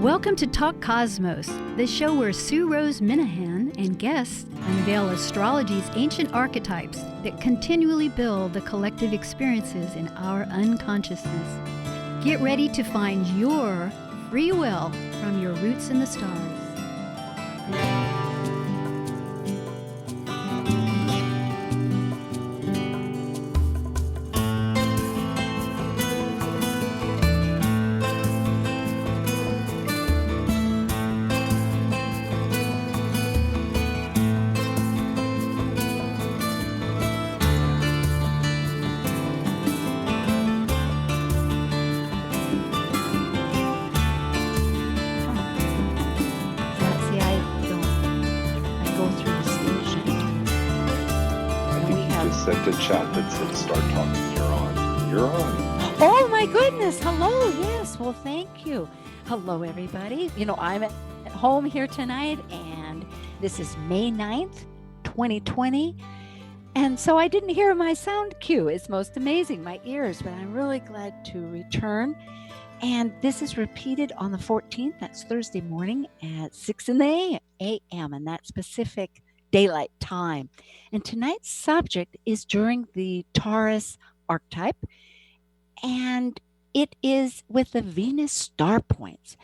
Welcome to Talk Cosmos, the show where Sue Rose Minahan and guests unveil astrology's ancient archetypes that continually build the collective experiences in our unconsciousness. Get ready to find your free will from your roots in the stars. The chat that said start talking. You're on. Oh my goodness. Hello. Yes. Well, thank you. Hello, everybody. I'm at home here tonight, and this is May 9th, 2020. And so I didn't hear my sound cue. It's most amazing, my ears, but I'm really glad to return. And this is repeated on the 14th. That's Thursday morning at 6 a.m. and that's Pacific Daylight Time. And tonight's subject is during the Taurus archetype, and it is with the Venus star points.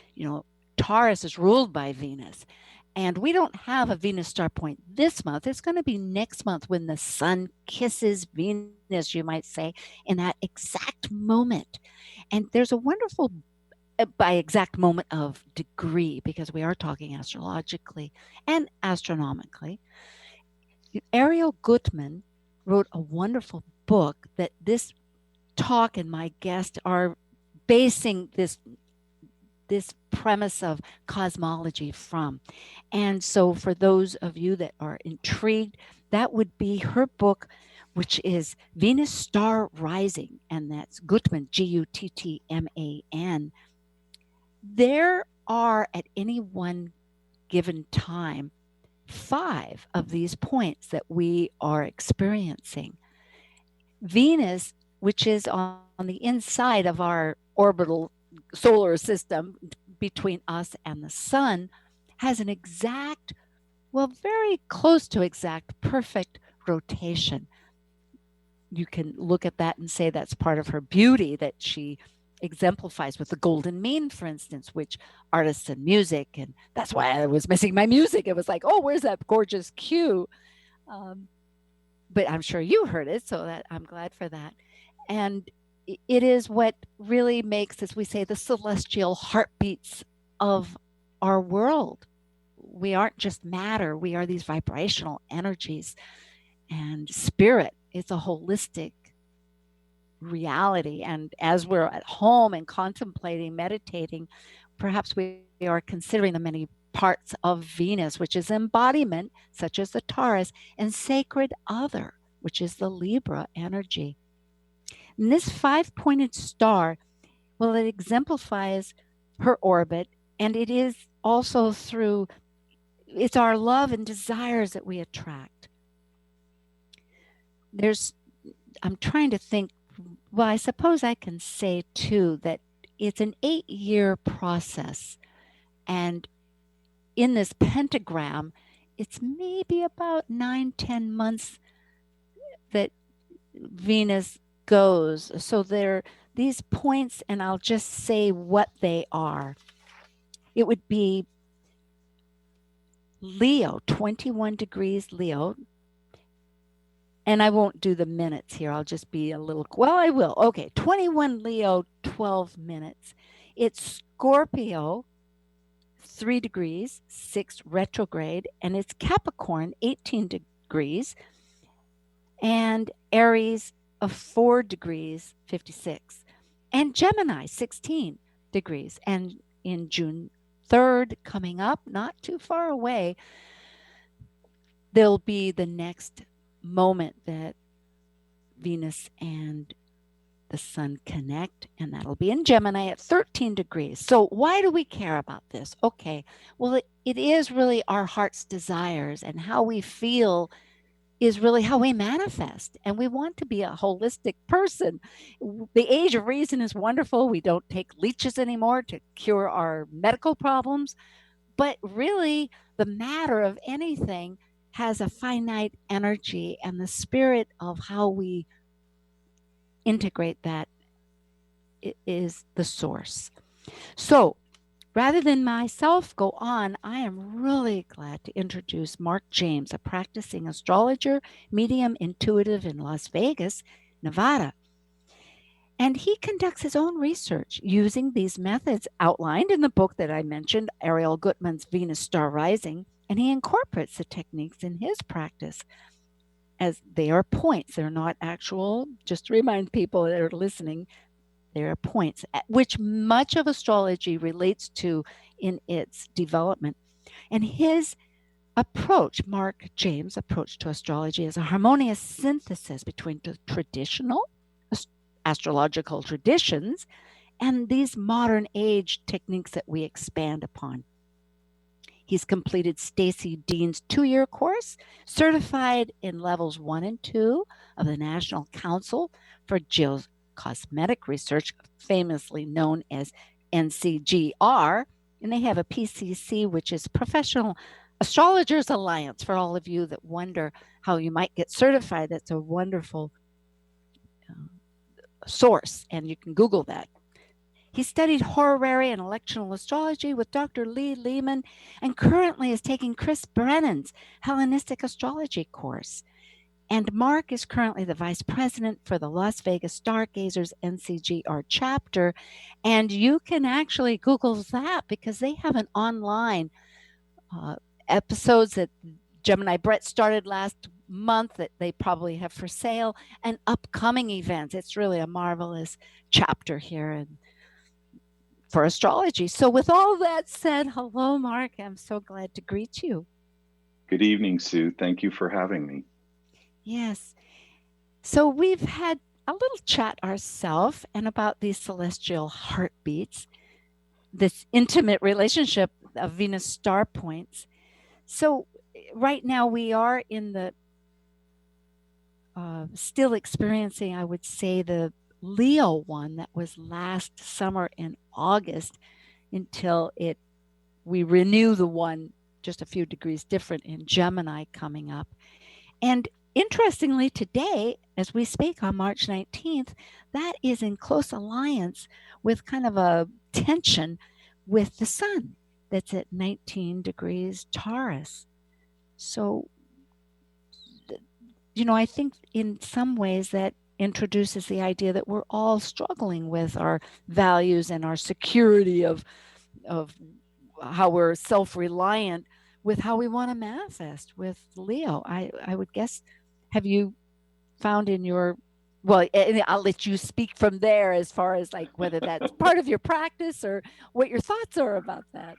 Taurus is ruled by Venus, and we don't have a Venus star point this month. It's going to be next month when the sun kisses Venus, you might say, in that exact moment. And there's a wonderful, by exact moment of degree, because we are talking astrologically and astronomically. Arielle Guttman wrote a wonderful book that this talk and my guest are basing this premise of cosmology from. And so for those of you that are intrigued, that would be her book, which is Venus Star Rising, and that's Guttman, Guttman. There are, at any one given time, 5 of these points that we are experiencing. Venus, which is on the inside of our orbital solar system between us and the sun, has an exact, very close to exact, perfect rotation. You can look at that and say that's part of her beauty that she exemplifies with the golden mean, for instance, which artists and music, and that's why I was missing my music. It was like, oh, where's that gorgeous cue? But I'm sure you heard it, so that I'm glad for that. And it is what really makes, as we say, the celestial heartbeats of our world. We aren't just matter. We are these vibrational energies, and spirit. It's a holistic reality. And as we're at home and contemplating, meditating, perhaps we are considering the many parts of Venus, which is embodiment, such as the Taurus, and sacred other, which is the Libra energy. And this 5-pointed star, it exemplifies her orbit, and it is also it's our love and desires that we attract. I'm trying to think. Well, I suppose I can say, too, that it's an 8-year process. And in this pentagram, it's maybe about 9-10 months that Venus goes. So there are these points, and I'll just say what they are. It would be Leo, 21 degrees Leo. And I won't do the minutes here. I'll just be I will. Okay, 21 Leo, 12 minutes. It's Scorpio, 3 degrees, 6 retrograde, and it's Capricorn, 18 degrees, and Aries of 4 degrees, 56, and Gemini, 16 degrees. And in June 3rd, coming up, not too far away, there'll be the next moment that Venus and the sun connect, and that'll be in Gemini at 13 degrees. So why do we care about this? Okay, well, it is really our heart's desires and how we feel is really how we manifest. And we want to be a holistic person. The age of reason is wonderful. We don't take leeches anymore to cure our medical problems. But really, the matter of anything has a finite energy, and the spirit of how we integrate that is the source. So rather than myself go on, I am really glad to introduce Mark James, a practicing astrologer, medium, intuitive in Las Vegas, Nevada. And he conducts his own research using these methods outlined in the book that I mentioned, Arielle Guttman's Venus Star Rising, and he incorporates the techniques in his practice as they are points. They're not actual, just to remind people that are listening, there are points at which much of astrology relates to in its development. And his approach, Mark James' approach to astrology, is a harmonious synthesis between the traditional astrological traditions and these modern age techniques that we expand upon. He's completed Staciey Dean's 2-year course, certified in levels 1 and 2 of the National Council for Geocosmic Research, famously known as NCGR, and they have a PCC, which is Professional Astrologers Alliance. For all of you that wonder how you might get certified, that's a wonderful source, and you can Google that. He studied Horary and Electional astrology with Dr. Lehman, and currently is taking Chris Brennan's Hellenistic astrology course. And Mark is currently the vice president for the Las Vegas Stargazers NCGR chapter. And you can actually Google that because they have an online episodes that Gemini Brett started last month that they probably have for sale, and upcoming events. It's really a marvelous chapter here for astrology. So with all that said, hello, Mark. I'm so glad to greet you. Good evening, Sue. Thank you for having me. Yes. So we've had a little chat ourselves and about these celestial heartbeats, this intimate relationship of Venus star points. So right now we are in the still experiencing, I would say, the Leo one that was last summer in August until we renew the one just a few degrees different in Gemini coming up. And interestingly, today, as we speak on March 19th, that is in close alliance with kind of a tension with the sun that's at 19 degrees Taurus. So, I think in some ways that introduces the idea that we're all struggling with our values and our security of how we're self-reliant with how we want to manifest with Leo. I would guess, have you found in your, well, I'll let you speak from there as far as like whether that's part of your practice or what your thoughts are about that.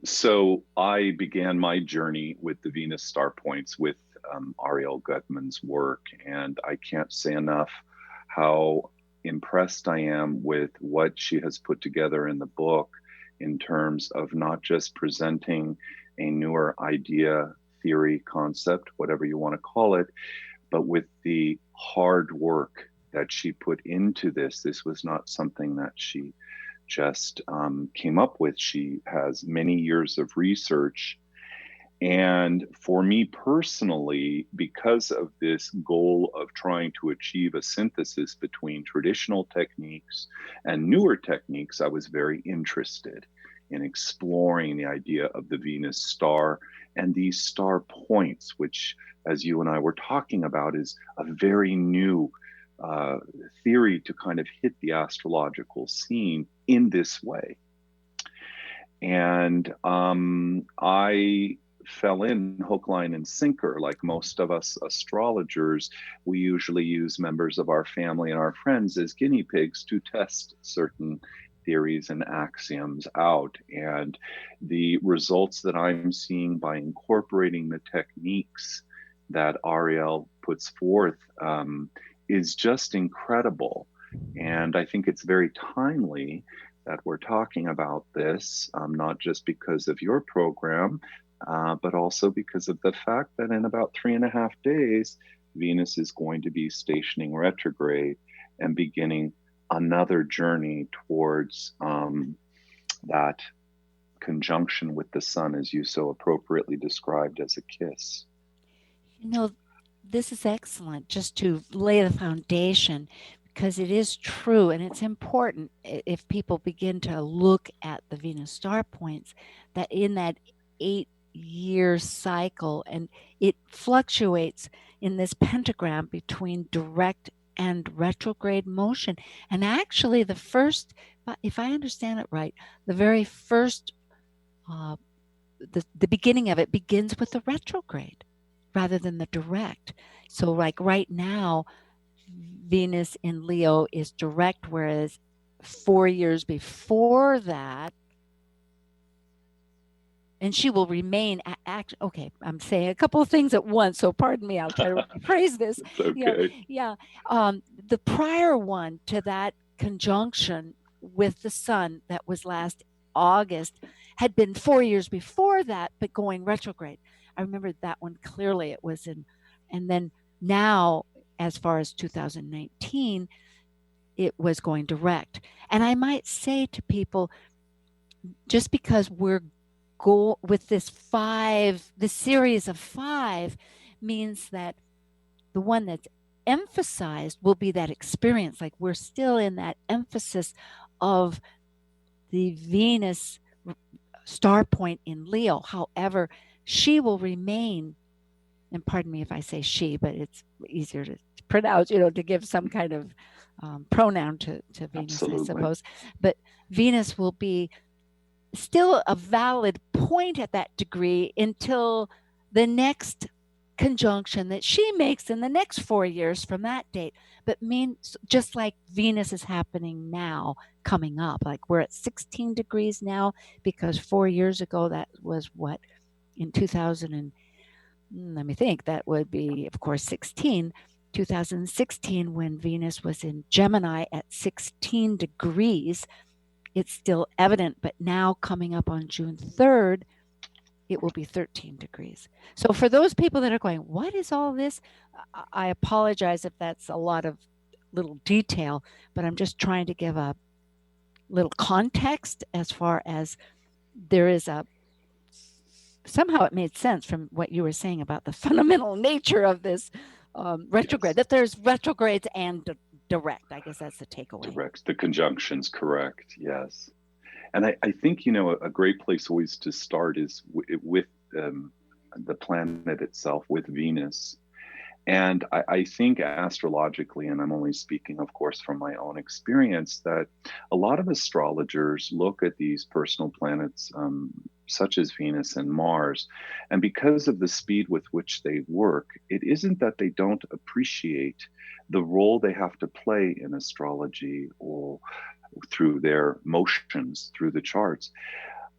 So I began my journey with the Venus star points with Arielle Guttman's work, and I can't say enough how impressed I am with what she has put together in the book in terms of not just presenting a newer idea, theory, concept, whatever you want to call it, but with the hard work that she put into this. This was not something that she just came up with. She has many years of research. And for me personally, because of this goal of trying to achieve a synthesis between traditional techniques and newer techniques, I was very interested in exploring the idea of the Venus star and these star points, which, as you and I were talking about, is a very new theory to kind of hit the astrological scene in this way. And I fell in hook, line, and sinker. Like most of us astrologers, we usually use members of our family and our friends as guinea pigs to test certain theories and axioms out. And the results that I'm seeing by incorporating the techniques that Arielle puts forth is just incredible. And I think it's very timely that we're talking about this, not just because of your program, but also because of the fact that in about 3.5 days, Venus is going to be stationing retrograde and beginning another journey towards that conjunction with the sun, as you so appropriately described as a kiss. You know, this is excellent just to lay the foundation, because it is true and it's important if people begin to look at the Venus star points, that in that 8-year cycle, and it fluctuates in this pentagram between direct and retrograde motion. And actually the first, if I understand it right, the very first, the beginning of it begins with the retrograde rather than the direct. So like right now, Venus in Leo is direct, whereas 4 years before that, and she will remain okay, I'm saying a couple of things at once, so pardon me, I'll try to rephrase this. It's okay. Yeah. The prior one to that conjunction with the sun that was last August had been 4 years before that, but going retrograde. I remember that one clearly. It was in, and then now, as far as 2019, it was going direct. And I might say to people, just because we're with this series of 5 means that the one that's emphasized will be that experience. Like we're still in that emphasis of the Venus star point in Leo. However, she will remain, and pardon me if I say she, but it's easier to pronounce, to give some kind of pronoun to Venus, absolutely, I suppose. But Venus will be still a valid point at that degree until the next conjunction that she makes in the next 4 years from that date. But just like Venus is happening now, coming up, like we're at 16 degrees now, because 4 years ago, that was what, in 2000 and let me think, that would be, of course, 2016, when Venus was in Gemini at 16 degrees. It's still evident, but now coming up on June 3rd, it will be 13 degrees. So for those people that are going, what is all this? I apologize if that's a lot of little detail, but I'm just trying to give a little context as far as there is somehow it made sense from what you were saying about the fundamental nature of this retrograde, yes, that there's retrogrades and direct. I guess that's the takeaway. Direct, the conjunctions, correct, yes. And I think, a great place always to start is with the planet itself, with Venus. And I think astrologically, and I'm only speaking, of course, from my own experience, that a lot of astrologers look at these personal planets, such as Venus and Mars, and because of the speed with which they work, it isn't that they don't appreciate the role they have to play in astrology or through their motions, through the charts.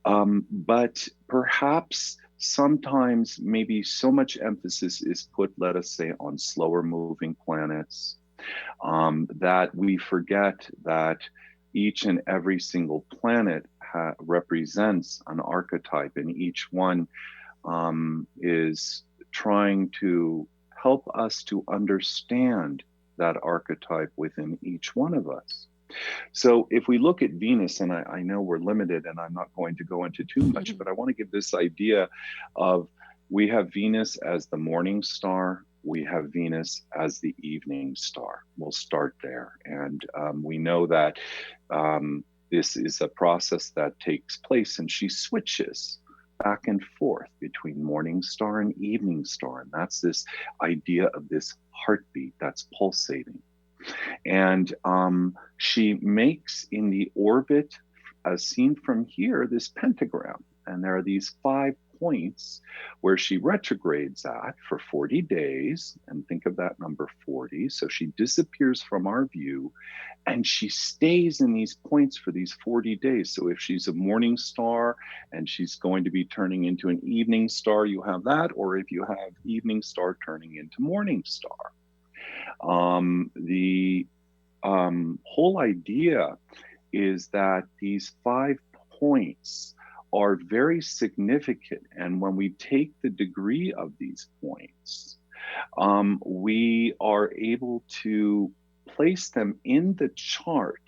But perhaps sometimes maybe so much emphasis is put, let us say, on slower moving planets, that we forget that each and every single planet represents an archetype, and each one is trying to help us to understand that archetype within each one of us. So if we look at Venus, and I know we're limited and I'm not going to go into too much, but I want to give this idea of, we have Venus as the morning star, we have Venus as the evening star. We'll start there. And we know that this is a process that takes place, and she switches back and forth between morning star and evening star. And that's this idea of this heartbeat that's pulsating. And she makes in the orbit, as seen from here, this pentagram. And there are these 5 points where she retrogrades at for 40 days. And think of that number 40. So she disappears from our view, and she stays in these points for these 40 days. So if she's a morning star and she's going to be turning into an evening star, you have that. Or if you have evening star turning into morning star. The whole idea is that these 5 points are very significant. And when we take the degree of these points, we are able to place them in the chart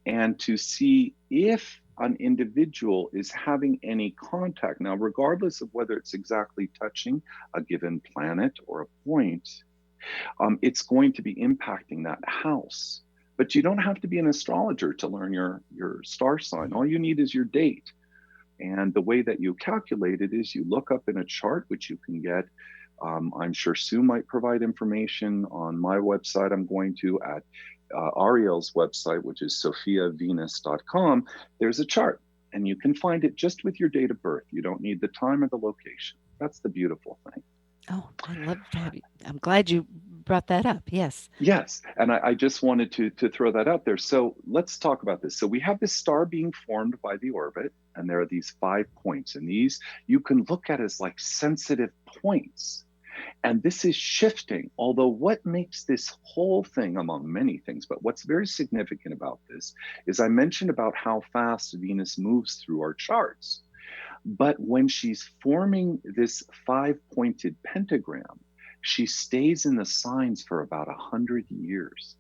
and to see if an individual is having any contact. Now, regardless of whether it's exactly touching a given planet or a point, it's going to be impacting that house. But you don't have to be an astrologer to learn your star sign. All you need is your date. And the way that you calculate it is you look up in a chart, which you can get. I'm sure Sue might provide information on my website. I'm going to at Arielle's website, which is sophiavenus.com. There's a chart, and you can find it just with your date of birth. You don't need the time or the location. That's the beautiful thing. Oh, I love that. I'm glad you brought that up. Yes. Yes. And I just wanted to throw that out there. So let's talk about this. So we have this star being formed by the orbit, and there are these 5 points, and these you can look at as like sensitive points. And this is shifting, although what makes this whole thing, among many things, but what's very significant about this is I mentioned about how fast Venus moves through our charts. But when she's forming this 5-pointed pentagram, she stays in the signs for about 100 years.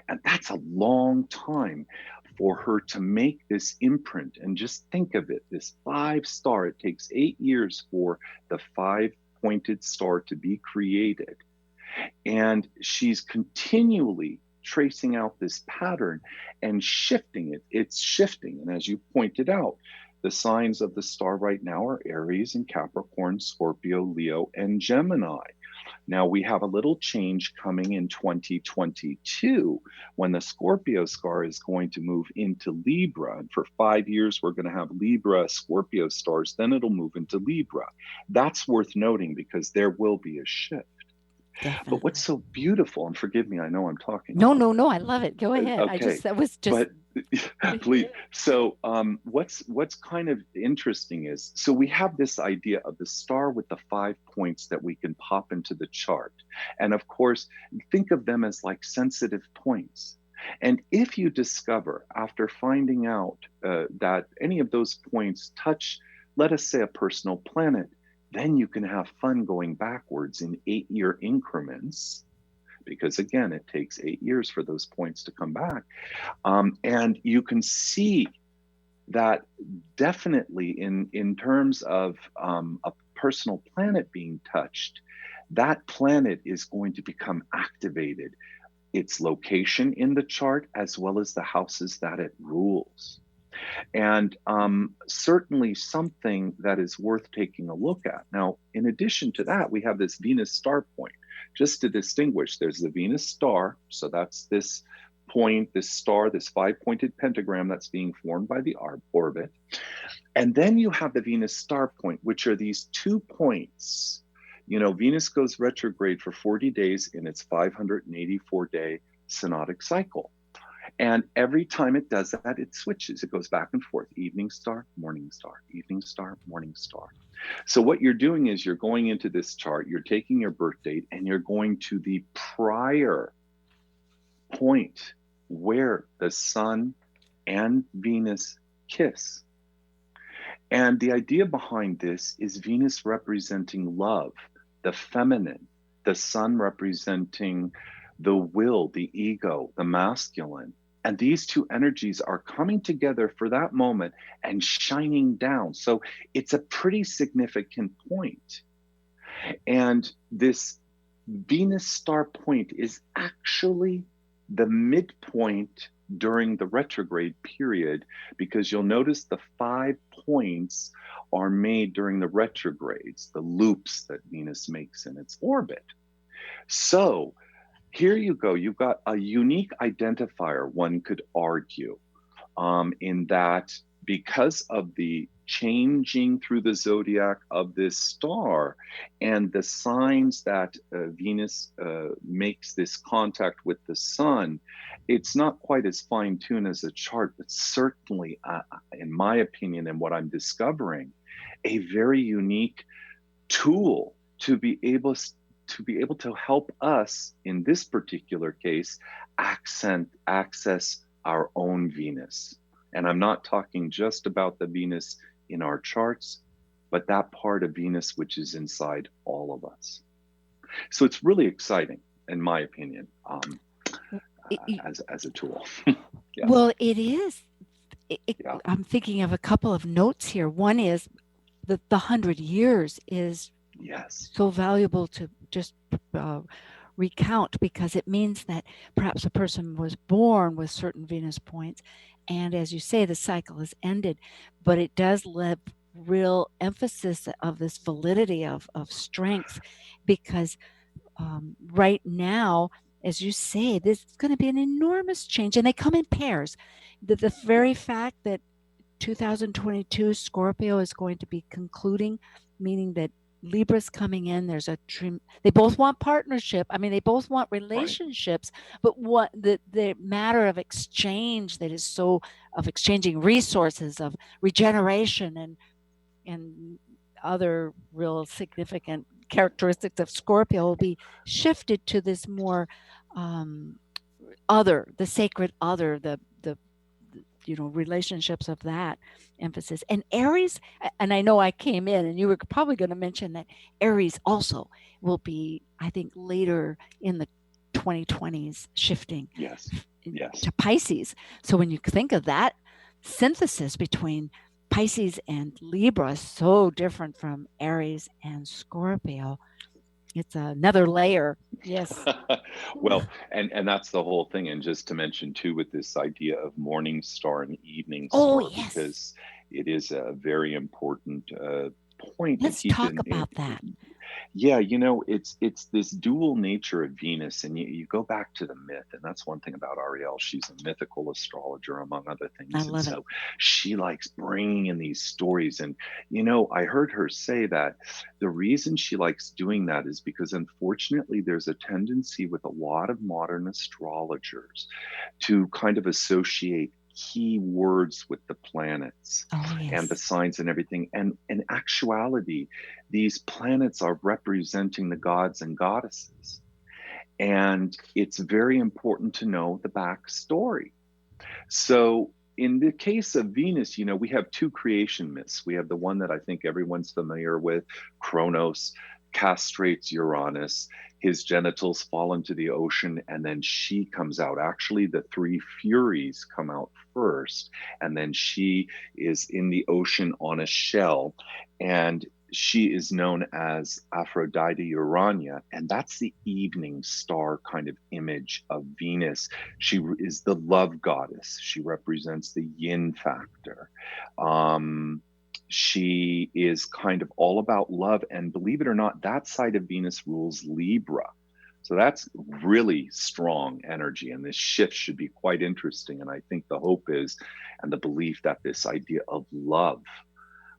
And that's a long time for her to make this imprint. And just think of it, this 5-star, it takes 8 years for the 5-pointed star to be created. And she's continually tracing out this pattern and shifting it. It's shifting. And as you pointed out, the signs of the star right now are Aries and Capricorn, Scorpio, Leo, and Gemini. Now we have a little change coming in 2022 when the Scorpio star is going to move into Libra. And for 5 years, we're going to have Libra, Scorpio stars. Then it'll move into Libra. That's worth noting because there will be a shift. Definitely. But what's so beautiful, and forgive me, I know I'm talking. No, I love it. Go ahead. Okay. That was just. But please. So what's kind of interesting is, so we have this idea of the star with the 5 points that we can pop into the chart. And of course, think of them as like sensitive points. And if you discover after finding out that any of those points touch, let us say, a personal planet, then you can have fun going backwards in 8-year increments, because again, it takes 8 years for those points to come back. And you can see that definitely in terms of a personal planet being touched, that planet is going to become activated, its location in the chart, as well as the houses that it rules. And certainly something that is worth taking a look at. Now, in addition to that, we have this Venus star point. Just to distinguish, there's the Venus star. So that's this point, this star, this 5-pointed pentagram that's being formed by the orbit. And then you have the Venus star point, which are these 2 points. You know, Venus goes retrograde for 40 days in its 584-day synodic cycle. And every time it does that, it switches. It goes back and forth, evening star, morning star, evening star, morning star. So what you're doing is you're going into this chart, you're taking your birth date, and you're going to the prior point where the sun and Venus kiss. And the idea behind this is Venus representing love, the feminine, the sun representing the will, the ego, the masculine. And these two energies are coming together for that moment and shining down. So it's a pretty significant point. And this Venus star point is actually the midpoint during the retrograde period, because you'll notice the 5 points are made during the retrogrades, the loops that Venus makes in its orbit. So here you go. You've got a unique identifier, one could argue, in that because of the changing through the zodiac of this star and the signs that Venus makes this contact with the sun, it's not quite as fine-tuned as a chart, but certainly, in my opinion and what I'm discovering, a very unique tool to be able to help us, in this particular case, access our own Venus. And I'm not talking just about the Venus in our charts, but that part of Venus which is inside all of us. So it's really exciting, in my opinion, as a tool. Yes. Well, it is. Yeah. I'm thinking of a couple of notes here. One is the 100 years is Yes. so valuable to just recount, because it means that perhaps a person was born with certain Venus points, and as you say, the cycle has ended, but it does leave real emphasis of this validity of strength, because right now, as you say, this is going to be an enormous change, and they come in pairs. The very fact that 2022 Scorpio is going to be concluding, meaning that Libra's coming in. There's a dream. They both want partnership. I mean, they both want relationships, right. But what the matter of exchange, that is so, of exchanging resources, of regeneration, and other real significant characteristics of Scorpio will be shifted to this more other, the sacred other, the relationships of that emphasis. And Aries, and I know I came in and you were probably going to mention that Aries also will be, I think, later in the 2020s shifting to Pisces. So when you think of that synthesis between Pisces and Libra, so different from Aries and Scorpio, it's another layer. Yes. Well, and that's the whole thing. And just to mention too, with this idea of morning star and evening star, yes. Because it is a very important point. Let's talk about that. Yeah, it's this dual nature of Venus, and you go back to the myth, and that's one thing about Arielle. She's a mythical astrologer, among other things. I love it. She likes bringing in these stories, and I heard her say that the reason she likes doing that is because, unfortunately, there's a tendency with a lot of modern astrologers to kind of associate key words with the planets and the signs and everything. And in actuality, these planets are representing the gods and goddesses. And it's very important to know the backstory. So in the case of Venus, we have two creation myths. We have the one that I think everyone's familiar with. Kronos castrates Uranus, his genitals fall into the ocean, and then she comes out. Actually, the three Furies come out first, and then she is in the ocean on a shell, and she is known as Aphrodite Urania, and that's the evening star kind of image of Venus. She is the love goddess. She represents the yin factor. She is kind of all about love, and believe it or not, that side of Venus rules Libra. So that's really strong energy, and this shift should be quite interesting. And I think the hope is, and the belief, that this idea of love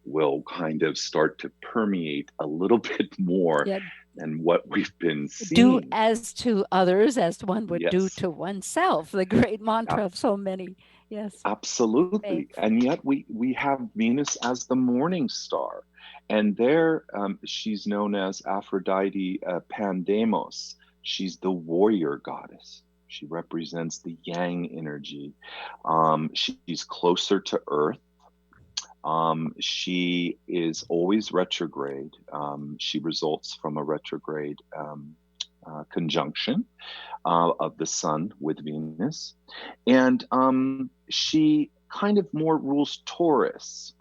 will kind of start to permeate a little bit more than what we've been seeing. Do as to others as one would do to oneself, the great mantra of so many. Yes, absolutely. Faith. And yet we have Venus as the morning star, and there she's known as Aphrodite Pandemos. She's the warrior goddess. She represents the yang energy. She's closer to Earth. She is always retrograde. She results from a retrograde conjunction of the sun with Venus. And she kind of more rules Taurus.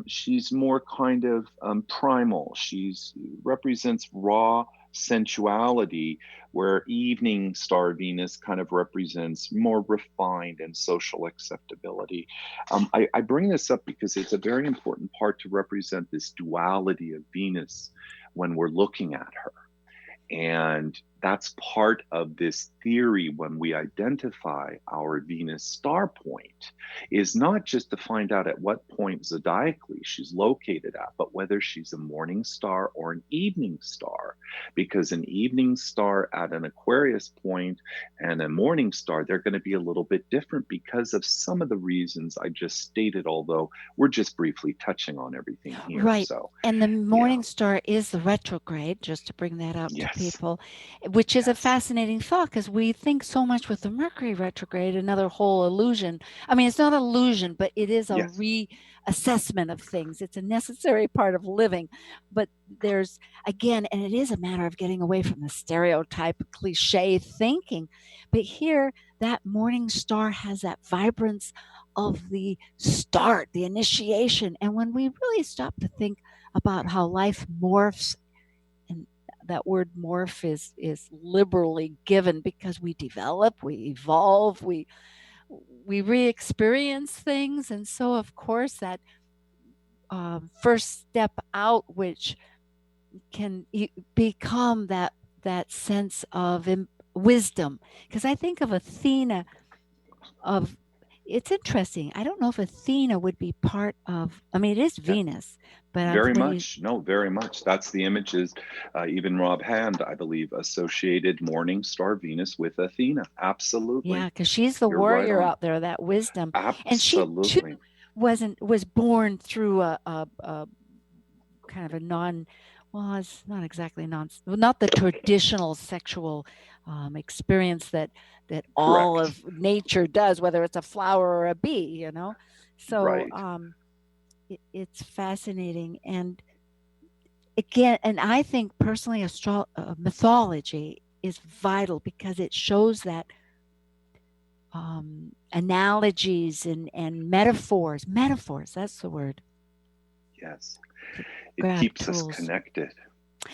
She's more kind of primal. She's represents raw sensuality, where evening star Venus kind of represents more refined and social acceptability. I bring this up because it's a very important part to represent this duality of Venus when we're looking at her. And that's part of this theory when we identify our Venus star point, is not just to find out at what point zodiacally she's located at, but whether she's a morning star or an evening star. Because an evening star at an Aquarius point and a morning star, they're going to be a little bit different because of some of the reasons I just stated, although we're just briefly touching on everything here. Right. So, and the morning star is the retrograde, just to bring that up to people. which is a fascinating thought, because we think so much with the Mercury retrograde, another whole illusion. I mean, it's not an illusion, but it is a reassessment of things. It's a necessary part of living. But there's, again, and it is a matter of getting away from the stereotype, cliche thinking. But here, that morning star has that vibrance of the start, the initiation. And when we really stop to think about how life morphs, and that word morph is liberally given, because we develop, we evolve, we re-experience things. And so, of course, that first step out, which can become that sense of wisdom. Because I think of Athena, it's interesting. I don't know if Athena would be part of, I mean, it is Venus, but very much. That's the images. Even Rob Hand, I believe, associated morning star Venus with Athena. Absolutely. Yeah, because she's the warrior out there, that wisdom. Absolutely. And she too was born through a kind of a it's not exactly not the traditional sexual experience that all of nature does, whether it's a flower or a bee, So it's fascinating. And again, and I think personally, mythology is vital, because it shows that analogies and metaphors, that's the word. Yes. It keeps us connected.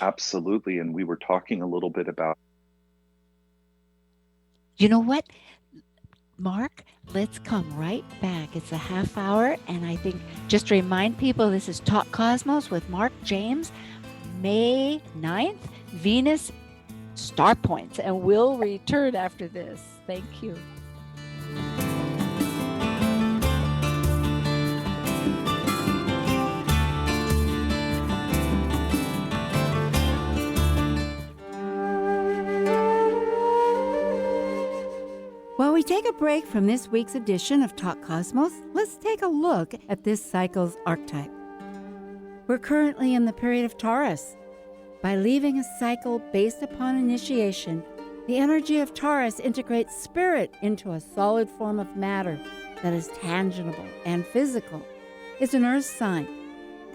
Absolutely. And we were talking a little bit about. You know what, Mark? Let's come right back. It's a half hour. And I think, just to remind people, this is Talk Cosmos with Mark James, May 9th, Venus Star Points. And we'll return after this. Thank you. While we take a break from this week's edition of Talk Cosmos, let's take a look at this cycle's archetype. We're currently in the period of Taurus. By leaving a cycle based upon initiation, the energy of Taurus integrates spirit into a solid form of matter that is tangible and physical. It's an earth sign,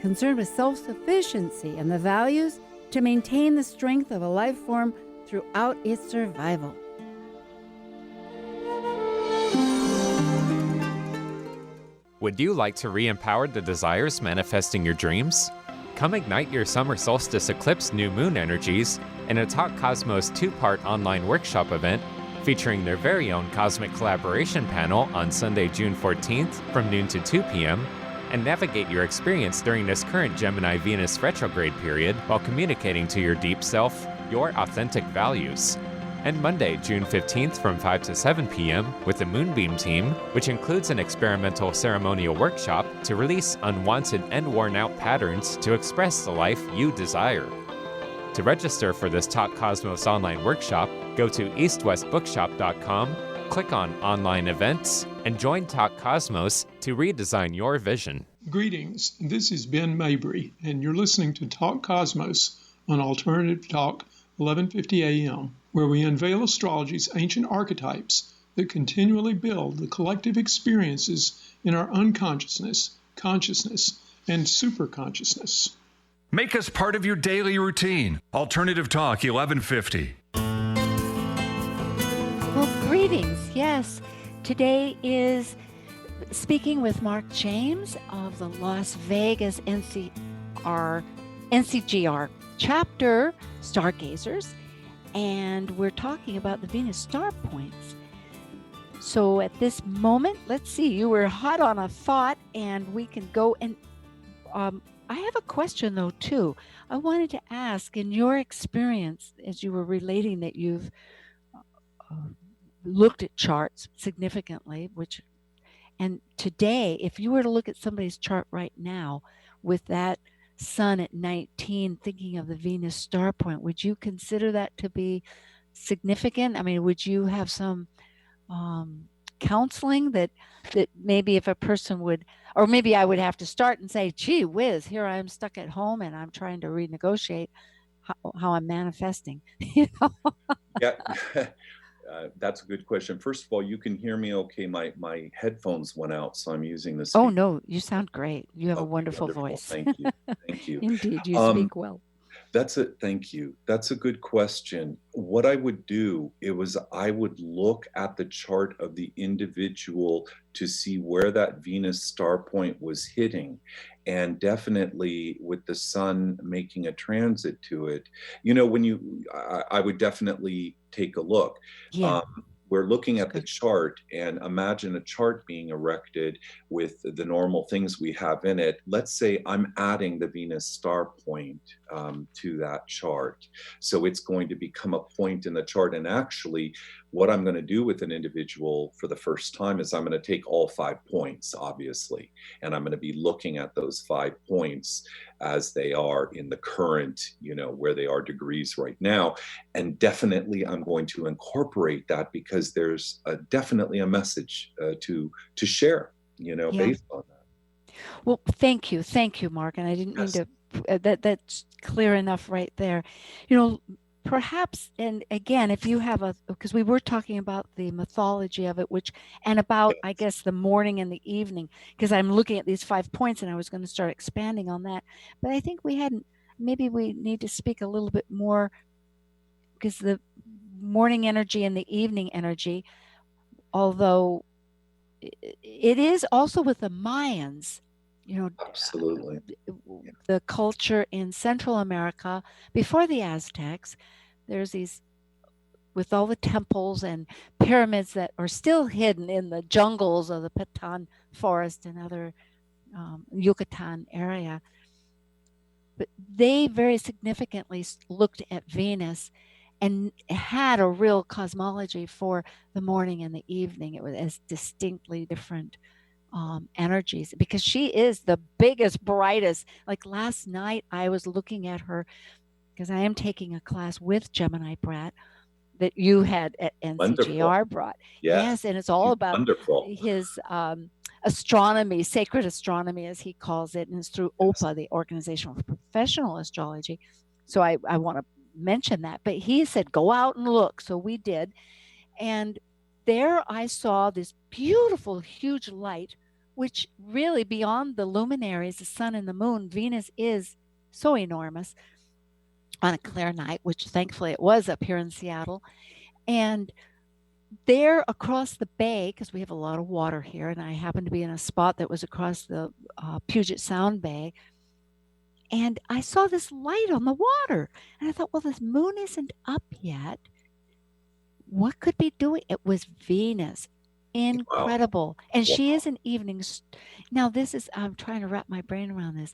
concerned with self-sufficiency and the values to maintain the strength of a life form throughout its survival. Would you like to re-empower the desires manifesting your dreams? Come ignite your summer solstice eclipse new moon energies in a Talk Cosmos 2-part online workshop event featuring their very own cosmic collaboration panel on Sunday, June 14th from noon to 2 p.m. and navigate your experience during this current Gemini-Venus retrograde period while communicating to your deep self your authentic values. And Monday, June 15th from 5 to 7 p.m. with the Moonbeam team, which includes an experimental ceremonial workshop to release unwanted and worn-out patterns to express the life you desire. To register for this Talk Cosmos online workshop, go to eastwestbookshop.com, click on Online Events, and join Talk Cosmos to redesign your vision. Greetings, this is Ben Mabry, and you're listening to Talk Cosmos on Alternative Talk, 1150 a.m., where we unveil astrology's ancient archetypes that continually build the collective experiences in our unconsciousness, consciousness, and superconsciousness. Make us part of your daily routine. Alternative Talk 1150. Well, greetings. Yes, today is speaking with Mark James of the Las Vegas NCGR chapter, Stargazers, and we're talking about the Venus star points. So at this moment, let's see, you were hot on a thought, and we can go and I have a question though too. I wanted to ask, in your experience, as you were relating that you've looked at charts significantly, and today, if you were to look at somebody's chart right now with that Sun at 19, thinking of the Venus star point, would you consider that to be significant? I mean, would you have some counseling that maybe if a person would, or maybe I would have to start and say, gee whiz, here I am stuck at home and I'm trying to renegotiate. how I'm manifesting. You know? Yeah. That's a good question. First of all, you can hear me okay. My headphones went out, so I'm using the speaker. Oh, no, you sound great. You have a Okay, wonderful wonderful. voice. Thank you. Thank you. Indeed, you Um, speak well. Thank you. That's a good question. What I would do, I would look at the chart of the individual to see where that Venus star point was hitting. And definitely with the sun making a transit to it, I would definitely take a look. Yeah. We're looking at the chart, and imagine a chart being erected with the normal things we have in it. Let's say I'm adding the Venus star point to that chart. So it's going to become a point in the chart. And actually, what I'm going to do with an individual for the first time is I'm going to take all 5 points, obviously, and I'm going to be looking at those 5 points as they are in the current, where they are degrees right now. And definitely I'm going to incorporate that because there's definitely a message to share, based on that. Well, thank you, Mark. And I didn't mean to. That's clear enough right there. Perhaps, and again, if you have because we were talking about the mythology of it, and about, I guess, the morning and the evening, because I'm looking at these 5 points and I was going to start expanding on that. But I think maybe we need to speak a little bit more, because the morning energy and the evening energy, although it is also with the Mayans, absolutely, the culture in Central America before the Aztecs. There's these, with all the temples and pyramids that are still hidden in the jungles of the Petan forest and other Yucatan area. But they very significantly looked at Venus and had a real cosmology for the morning and the evening. It was as distinctly different energies, because she is the biggest, brightest. Like last night, I was looking at her, because I am taking a class with Gemini Brat that you had at NCGR brought. Yes, and it's all about his astronomy, sacred astronomy, as he calls it, and it's through OPA, the Organization of Professional Astrology. So I want to mention that. But he said, go out and look. So we did. And there I saw this beautiful, huge light, which really, beyond the luminaries, the sun and the moon, Venus is so enormous on a clear night, which thankfully it was up here in Seattle. And there across the bay, because we have a lot of water here, and I happened to be in a spot that was across the Puget Sound Bay, and I saw this light on the water. And I thought, well, this moon isn't up yet. What could be doing? It was Venus. Incredible. Wow. And she is an evening. Now, I'm trying to wrap my brain around this.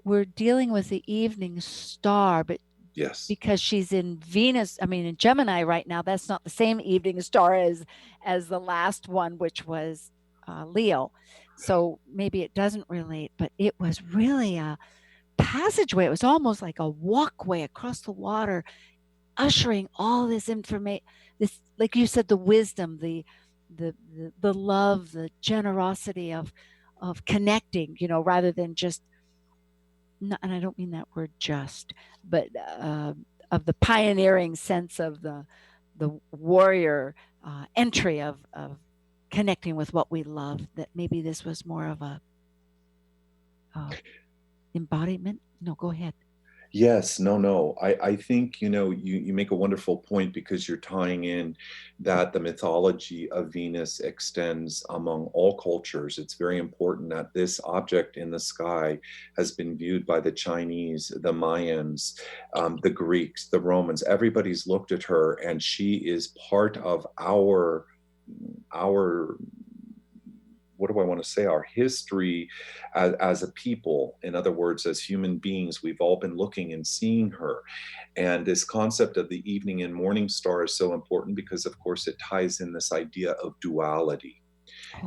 We're dealing with the evening star, but yes, because she's in Venus, in Gemini right now, that's not the same evening star as the last one, which was Leo. So maybe it doesn't relate, but it was really a passageway. It was almost like a walkway across the water, ushering all this information, this, like you said, the wisdom, the love, the generosity of connecting, rather than just, and I don't mean that word just, but of the pioneering sense of the warrior entry of connecting with what we love. That maybe this was more of a embodiment. No, go ahead. Yes, no. I think, you make a wonderful point, because you're tying in that the mythology of Venus extends among all cultures. It's very important that this object in the sky has been viewed by the Chinese, the Mayans, the Greeks, the Romans. Everybody's looked at her, and she is part of our what do I want to say, our history as a people. In other words, as human beings, we've all been looking and seeing her. And this concept of the evening and morning star is so important, because of course it ties in this idea of duality.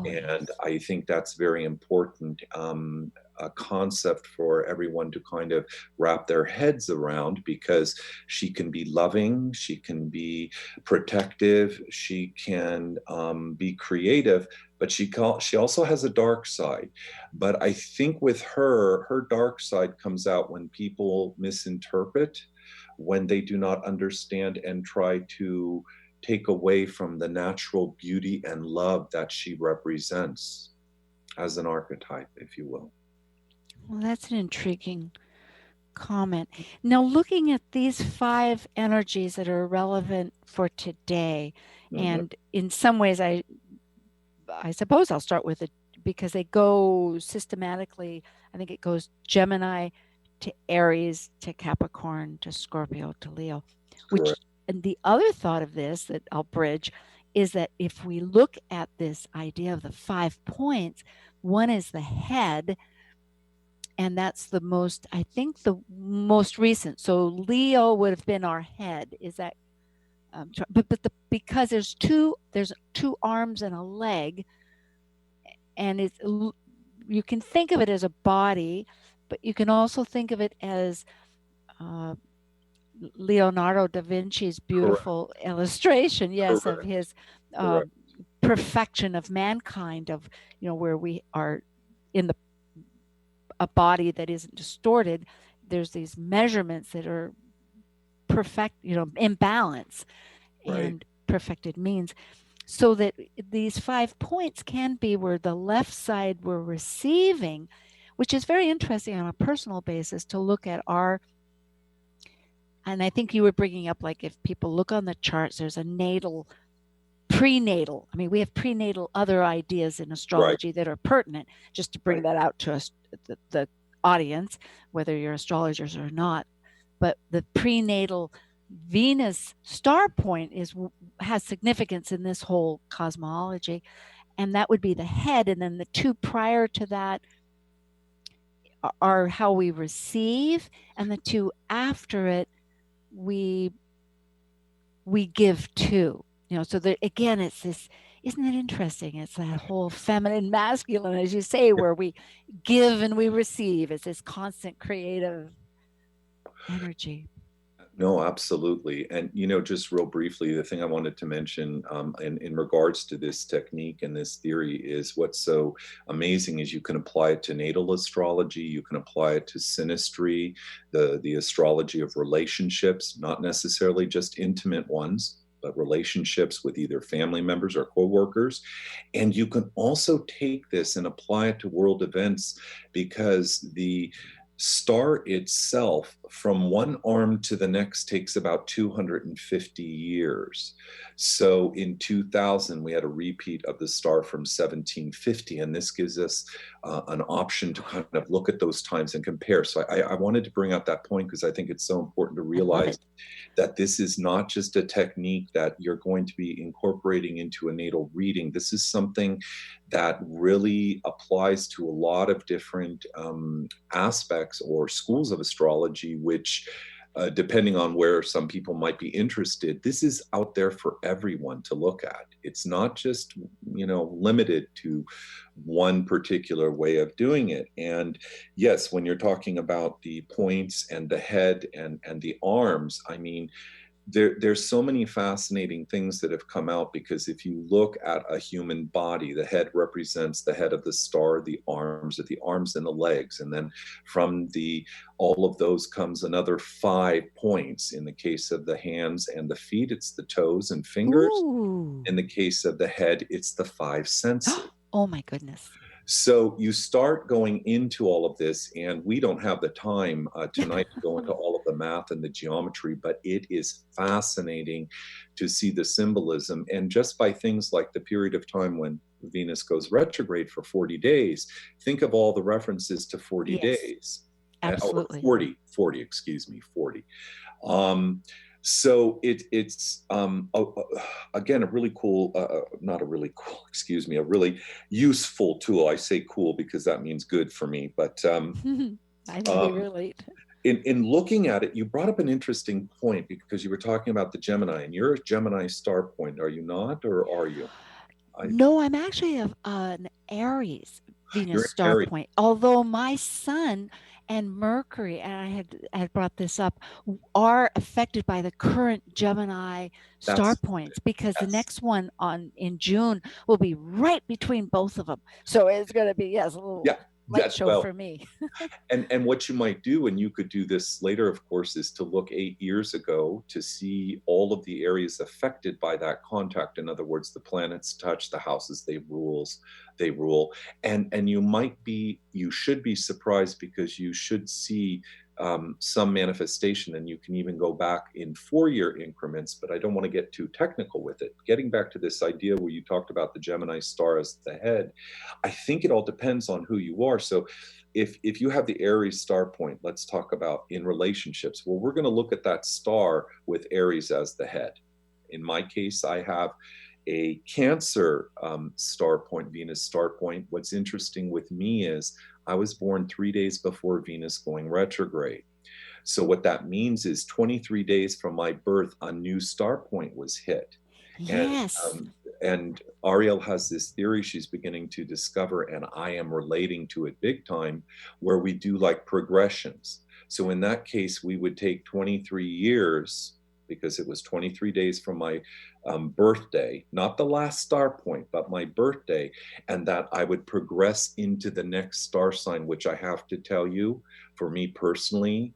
And I think that's very important, a concept for everyone to kind of wrap their heads around, because she can be loving, she can be protective, she can be creative, but she also has a dark side. But I think with her dark side comes out when people misinterpret when they do not understand and try to take away from the natural beauty and love that she represents as an archetype, if you will. Well, that's an intriguing comment. Now, looking at these 5 energies that are relevant for today, and in some ways, I suppose I'll start with it because they go systematically. I think it goes Gemini to Aries to Capricorn to Scorpio to Leo. Which, and the other thought of this that I'll bridge is that if we look at this idea of the 5 points, one is the head, and that's the most, I think, the most recent. So Leo would have been our head. Is that? Because there's two arms and a leg, and you can think of it as a body, but you can also think of it as Leonardo da Vinci's beautiful illustration, yes, of his perfection of mankind, of where we are in a body that isn't distorted. There's these measurements that are perfect, in balance, and perfected means, so that these 5 points can be where the left side we're receiving, which is very interesting on a personal basis to look at and I think you were bringing up, like, if people look on the charts, there's a natal, prenatal. I mean, we have prenatal other ideas in astrology that are pertinent, just to bring that out to us, the audience, whether you're astrologers or not. But the prenatal Venus star point has significance in this whole cosmology, and that would be the head. And then the 2 prior to that are how we receive, and the 2 after it we give to. So there again, it's this. Isn't it interesting? It's that whole feminine, masculine, as you say, where we give and we receive. It's this constant creative energy. No, absolutely. And, just real briefly, the thing I wanted to mention in regards to this technique and this theory is what's so amazing is you can apply it to natal astrology, you can apply it to synastry, the astrology of relationships, not necessarily just intimate ones, but relationships with either family members or coworkers. And you can also take this and apply it to world events, because the star itself from one arm to the next takes about 250 years. So in 2000, we had a repeat of the star from 1750, and this gives us an option to kind of look at those times and compare. So I wanted to bring out that point because I think it's so important to realize that this is not just a technique that you're going to be incorporating into a natal reading. This is something that really applies to a lot of different aspects or schools of astrology, which depending on where some people might be interested, this is out there for everyone to look at. It's not just, limited to one particular way of doing it. And yes, when you're talking about the points and the head and the arms, I mean, there's so many fascinating things that have come out, because if you look at a human body, the head represents the head of the star, the arms and the legs. And then from all of those comes another 5 points. In the case of the hands and the feet, it's the toes and fingers. Ooh. In the case of the head, it's the 5 senses. Oh my goodness. So you start going into all of this, and we don't have the time tonight to go into all of the math and the geometry, but it is fascinating to see the symbolism. And just by things like the period of time when Venus goes retrograde for 40 days, think of all the references to 40 days. Absolutely. 40, excuse me, 40. So it's again, a really useful tool. I say cool because that means good for me, but I know we relate. In looking at it, you brought up an interesting point, because you were talking about the Gemini, and you're a Gemini star point, are you not, or are you? No, I'm actually an Aries Venus star Aries. point, although my sun and Mercury, and I had brought this up, are affected by the current Gemini star points, because the next one in June will be right between both of them. So it's going to be a little light show for me. And what you might do, and you could do this later, of course, is to look 8 years ago to see all of the areas affected by that contact. In other words, the planets touch the houses they rule. And you should be surprised, because you should see some manifestation, and you can even go back in 4-year increments, but I don't want to get too technical with it. Getting back to this idea where you talked about the Gemini star as the head, I think it all depends on who you are. So if you have the Aries star point, let's talk about in relationships. Well, we're going to look at that star with Aries as the head. In my case, I have a Cancer star point, Venus star point. What's interesting with me is I was born 3 days before Venus going retrograde. So what that means is 23 days from my birth, a new star point was hit. Yes. And Arielle has this theory she's beginning to discover, and I am relating to it big time, where we do like progressions. So in that case, we would take 23 years, because it was 23 days from my birthday, not the last star point, but my birthday, and that I would progress into the next star sign, which I have to tell you, for me personally,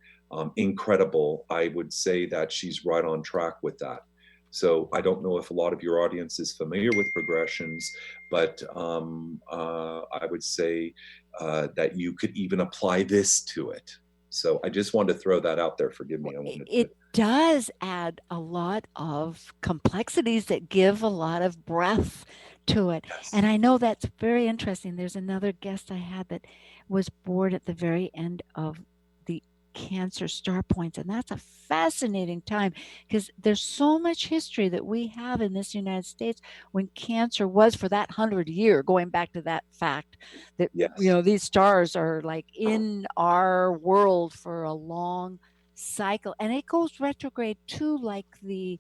incredible. I would say that she's right on track with that. So I don't know if a lot of your audience is familiar with progressions, but I would say that you could even apply this to it. So I just wanted to throw that out there. Forgive me. It does add a lot of complexities that give a lot of breadth to it. Yes. And I know that's very interesting. There's another guest I had that was born at the very end of the Cancer star points, and that's a fascinating time, because there's so much history that we have in this United States when Cancer was, for that 100-year, going back to that fact that, yes, you know, these stars are like in our world for a long cycle, and it goes retrograde too, like the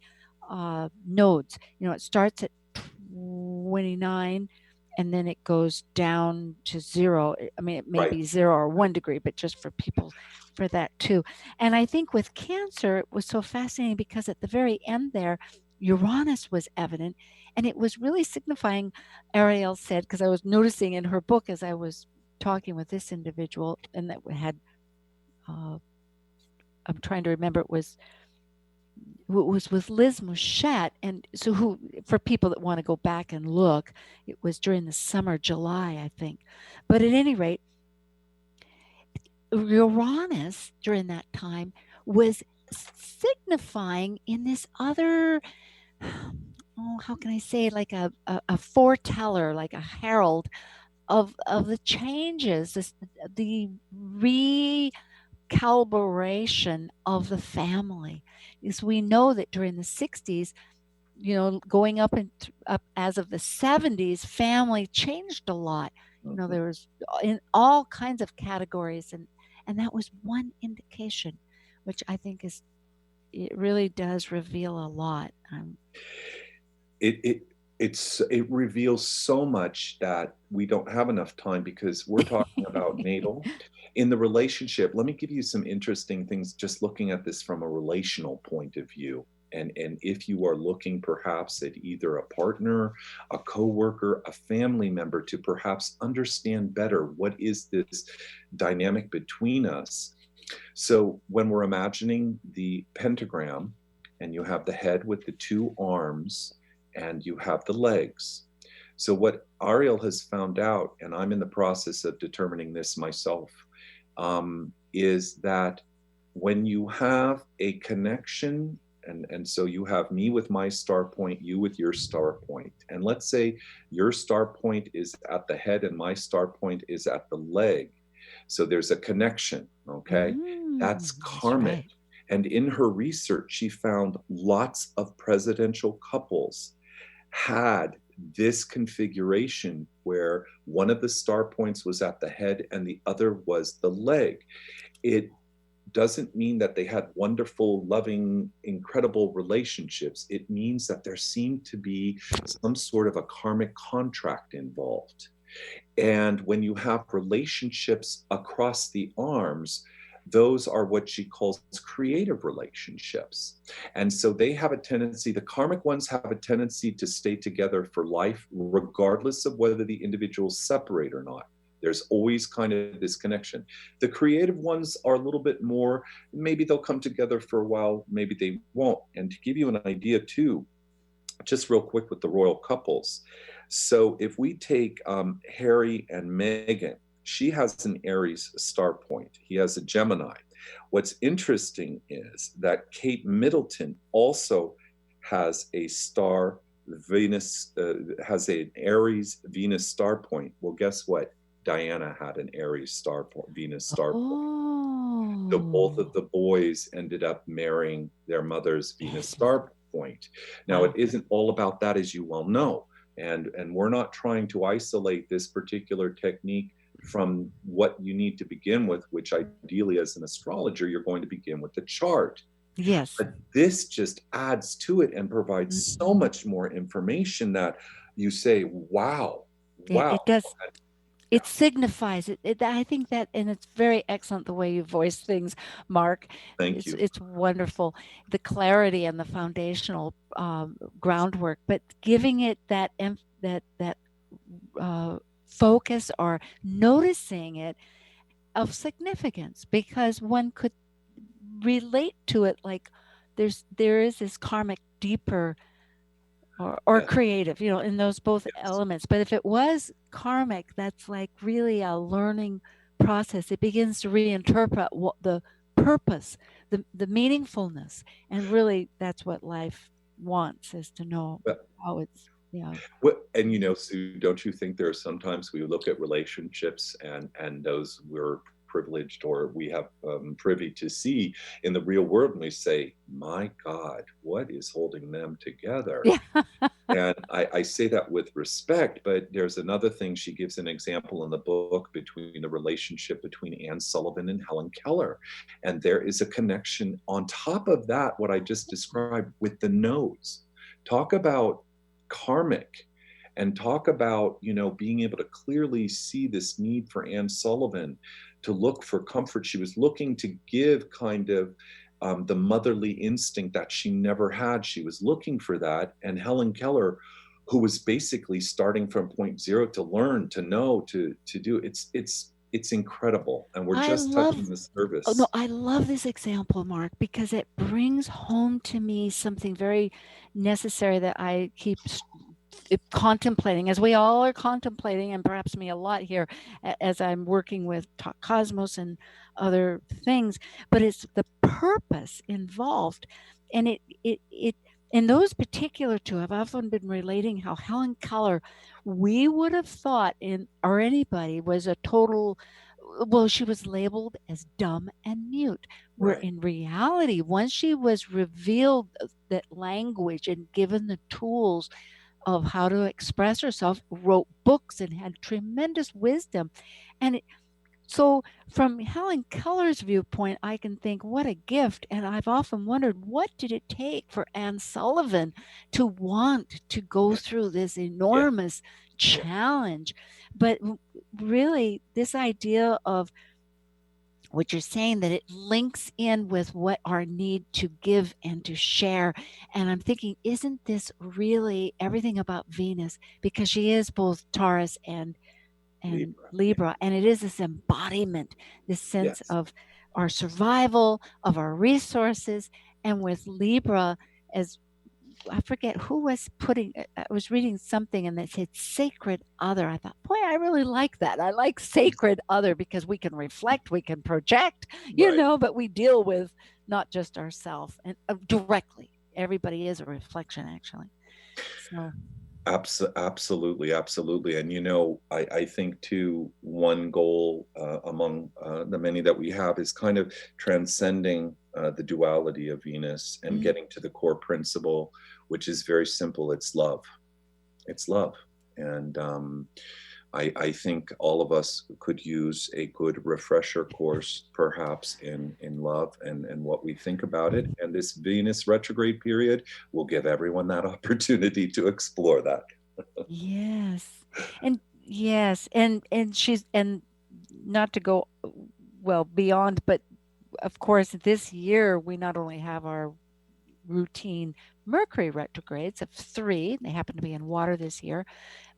nodes. You know, it starts at 29 and then it goes down to 0. I mean, it may be 0 or 1 degree, but just for people, for that too. And I think with Cancer, it was so fascinating because at the very end there, Uranus was evident, and it was really signifying, Arielle said, because I was noticing in her book as I was talking with this individual, and that had, I'm trying to remember, it was with Liz Mouchette. And so who, for people that want to go back and look, it was during the summer, July, I think. But at any rate, Uranus during that time was signifying in this other, how can I say, like a foreteller, like a herald of the changes, the recalibration of the family. Is we know that during the 60s, you know, going up as of the 70s, family changed a lot. You know, there was in all kinds of categories, and that was one indication, which I think it really does reveal a lot. It reveals so much that we don't have enough time, because we're talking about natal. In the relationship, let me give you some interesting things, just looking at this from a relational point of view. And if you are looking perhaps at either a partner, a coworker, a family member, to perhaps understand better what is this dynamic between us. So when we're imagining the pentagram, and you have the head with the 2 arms, and you have the legs. So what Arielle has found out, and I'm in the process of determining this myself, is that when you have a connection, and so you have me with my star point, you with your star point, and let's say your star point is at the head and my star point is at the leg. So there's a connection, okay? That's karmic. Right. And in her research, she found lots of presidential couples had this configuration where one of the star points was at the head and the other was the leg. It doesn't mean that they had wonderful, loving, incredible relationships. It means that there seemed to be some sort of a karmic contract involved. And when you have relationships across the arms, those are what she calls creative relationships. And so they have a tendency, the karmic ones have a tendency to stay together for life, regardless of whether the individuals separate or not. There's always kind of this connection. The creative ones are a little bit more, maybe they'll come together for a while, maybe they won't. And to give you an idea too, just real quick with the royal couples. So if we take Harry and Meghan, she has an Aries star point. He has a Gemini. What's interesting is that Kate Middleton also has a star Venus, has an Aries Venus star point. Well, guess what? Diana had an Aries star point, Venus star point. So both of the boys ended up marrying their mother's Venus star point. Now, it isn't all about that, as you well know. And we're not trying to isolate this particular technique from what you need to begin with, which ideally as an astrologer, you're going to begin with the chart. Yes. But this just adds to it and provides so much more information that you say, wow, wow. It does. It signifies it. I think that, and it's very excellent the way you voice things, Mark. Thank you. It's wonderful, the clarity and the foundational groundwork, but giving it that focus or noticing it of significance, because one could relate to it like there is this karmic deeper or creative, in those both elements. But if it was karmic, that's like really a learning process. It begins to reinterpret what the purpose, the meaningfulness, and really that's what life wants, is to know how it's. Well, and Sue, don't you think there are sometimes we look at relationships and those we're privileged or we have privy to see in the real world, and we say, my God, what is holding them together? And I say that with respect, but there's another thing. She gives an example in the book between the relationship between Anne Sullivan and Helen Keller. And there is a connection on top of that, what I just described with the nodes. Talk about karmic, and talk about, being able to clearly see this need for Anne Sullivan to look for comfort. She was looking to give kind of the motherly instinct that she never had. She was looking for that. And Helen Keller, who was basically starting from point zero to learn, to know, to do, it's incredible. And we're just touching the surface. Oh, no, I love this example, Mark, because it brings home to me something very necessary that I keep contemplating, as we all are contemplating, and perhaps me a lot here as I'm working with Talk Cosmos and other things, but it's the purpose involved. And it in those particular two, I've often been relating how Helen Keller, we would have thought or anybody was a total, well, she was labeled as dumb and mute, where in reality, once she was revealed that language and given the tools of how to express herself, wrote books and had tremendous wisdom. And so from Helen Keller's viewpoint, I can think, what a gift. And I've often wondered, what did it take for Anne Sullivan to want to go through this enormous challenge? But really, this idea of what you're saying, that it links in with what our need to give and to share. And I'm thinking, isn't this really everything about Venus? Because she is both Taurus and Libra. And it is this embodiment, this sense of our survival, of our resources. And with Libra, as I forget who was I was reading something and they said sacred other. I thought, boy, I really like that. I like sacred other, because we can reflect, we can project, but we deal with not just ourselves and directly. Everybody is a reflection, actually. So. Absolutely. And, I think too, one goal among the many that we have is kind of transcending the duality of Venus and getting to the core principle, which is very simple. It's love. It's love. And I think all of us could use a good refresher course, perhaps in love and what we think about it. And this Venus retrograde period will give everyone that opportunity to explore that. Yes. And she's, and not to go beyond, but of course this year we not only have our routine Mercury retrogrades of 3, they happen to be in water this year,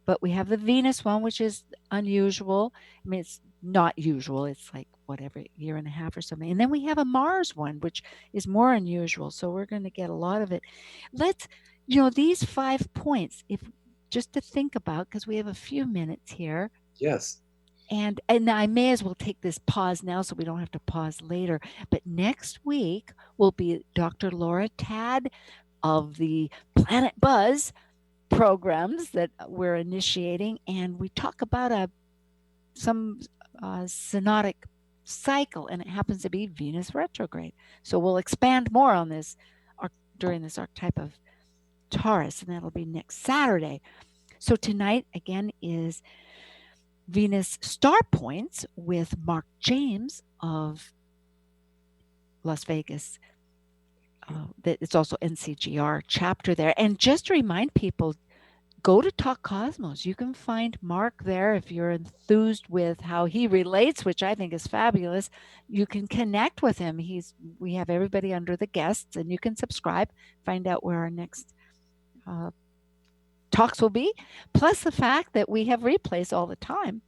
but we have the Venus one, which is unusual. I mean, it's not usual. It's like whatever, year and a half or something. And then we have a Mars one, which is more unusual. So we're going to get a lot of it. Let's, these 5 points, if just to think about, because we have a few minutes here. Yes. And I may as well take this pause now so we don't have to pause later. But next week will be Dr. Laura Tad of the Planet Buzz programs that we're initiating, and we talk about some synodic cycle, and it happens to be Venus retrograde. So we'll expand more on this during this archetype of Taurus, and that'll be next Saturday. So tonight again is Venus Star Points with Mark James of Las Vegas. It's also NCGR chapter there. And just to remind people, go to Talk Cosmos. You can find Mark there if you're enthused with how he relates, which I think is fabulous. You can connect with him. We have everybody under the guests, and you can subscribe, find out where our next talks will be, plus the fact that we have replays all the time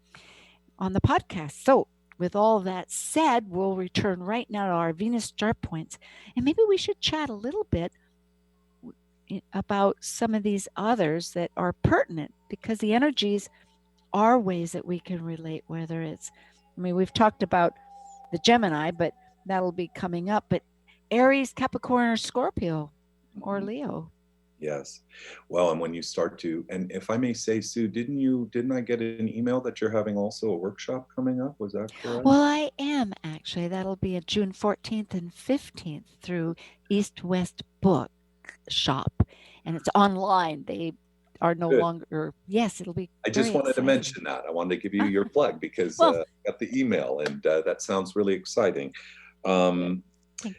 on the podcast. So with all that said, we'll return right now to our Venus Star Points, and maybe we should chat a little bit about some of these others that are pertinent, because the energies are ways that we can relate, whether it's, we've talked about the Gemini, but that'll be coming up, but Aries, Capricorn, or Scorpio, or Leo. Yes. Well, and when you start to, and if I may say, Sue, didn't I get an email that you're having also a workshop coming up? Was that correct? Well, I am actually. That'll be at June 14th and 15th through East West Book Shop, and it's online. They are no longer. Yes, it'll be. I just wanted to mention that. I wanted to give you your plug because I got the email, and that sounds really exciting. Thank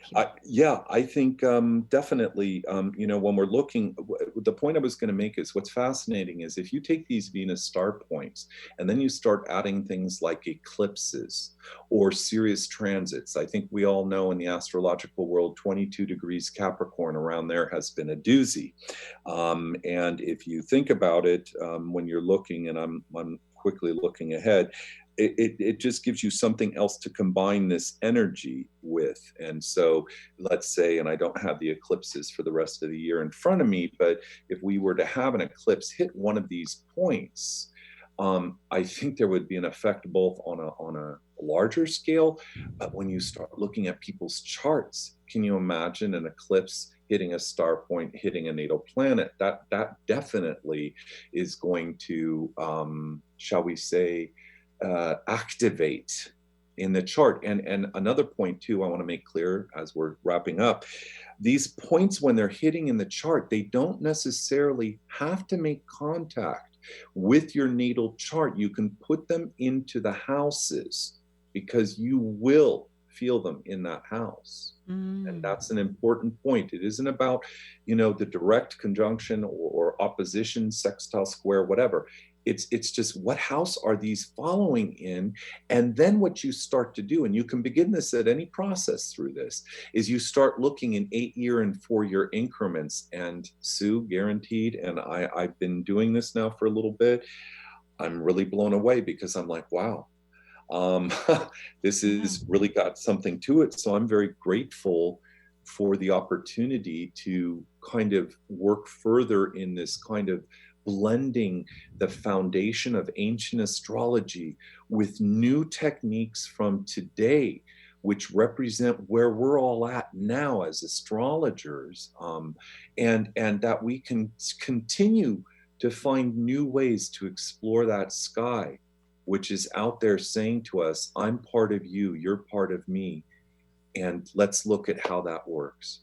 you. I think definitely, when we're looking, the point I was going to make is what's fascinating is if you take these Venus star points and then you start adding things like eclipses or serious transits. I think we all know in the astrological world, 22 degrees Capricorn around there has been a doozy. And if you think about it, when you're looking, and I'm quickly looking ahead, it just gives you something else to combine this energy with. And so let's say, and I don't have the eclipses for the rest of the year in front of me, but if we were to have an eclipse hit one of these points, I think there would be an effect both on a larger scale, but when you start looking at people's charts, can you imagine an eclipse hitting a star point, hitting a natal planet? That definitely is going to, shall we say, activate in the chart. And another point too, I want to make clear as we're wrapping up, these points when they're hitting in the chart, they don't necessarily have to make contact with your natal chart. You can put them into the houses because you will feel them in that house. And that's an important point. It isn't about, the direct conjunction or opposition, sextile, square, whatever. It's just what house are these following in? And then what you start to do, and you can begin this at any process through this, is you start looking in 8-year and 4-year increments. And Sue, guaranteed, and I've been doing this now for a little bit, I'm really blown away because I'm like, wow, this has really got something to it. So I'm very grateful for the opportunity to kind of work further in this kind of blending the foundation of ancient astrology with new techniques from today, which represent where we're all at now as astrologers, and that we can continue to find new ways to explore that sky, which is out there saying to us, I'm part of you, you're part of me, and let's look at how that works.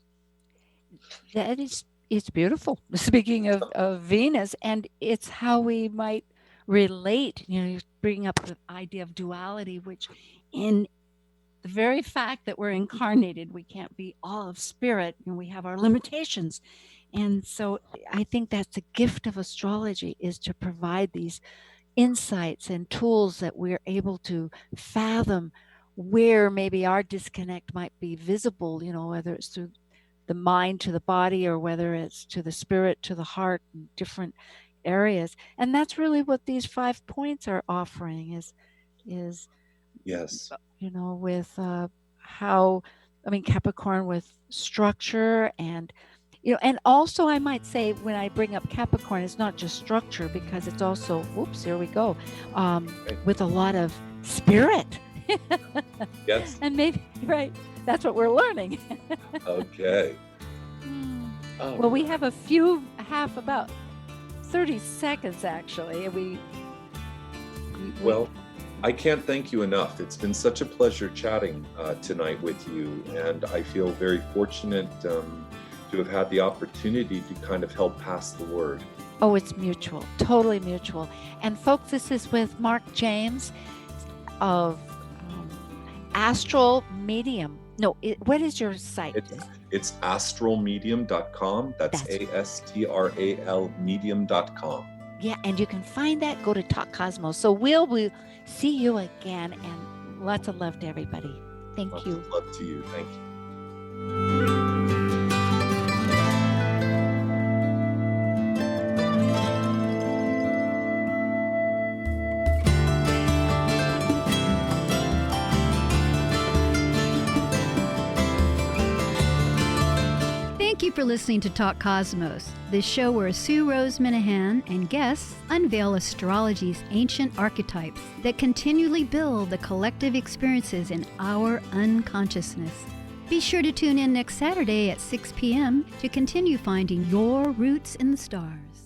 It's beautiful. Speaking of Venus, and it's how we might relate. You bring up the idea of duality, which in the very fact that we're incarnated, we can't be all of spirit, and we have our limitations. And so I think that's the gift of astrology, is to provide these insights and tools that we're able to fathom where maybe our disconnect might be visible, whether it's through the mind to the body, or whether it's to the spirit to the heart, and different areas. And that's really what these 5 points are offering is Yes. with how, Capricorn with structure and, and also I might say when I bring up Capricorn, it's not just structure because it's also, here we go, with a lot of spirit. Yes. And maybe, right, that's what we're learning. Okay. Oh, well, we have about 30 seconds actually. Well, I can't thank you enough. It's been such a pleasure chatting tonight with you, and I feel very fortunate to have had the opportunity to kind of help pass the word. Oh, it's mutual, totally mutual. And folks, this is with Mark James of Astral Medium. No, what is your site? It's astralmedium.com. That's ASTRAL medium.com. Yeah, and you can find that. Go to Talk Cosmos. So we'll see you again, and lots of love to everybody. Thank you. Lots of love to you. Thank you. Thank you for listening to Talk Cosmos, the show where Sue Rose Minahan and guests unveil astrology's ancient archetypes that continually build the collective experiences in our unconsciousness. Be sure to tune in next Saturday at 6 p.m. to continue finding your roots in the stars.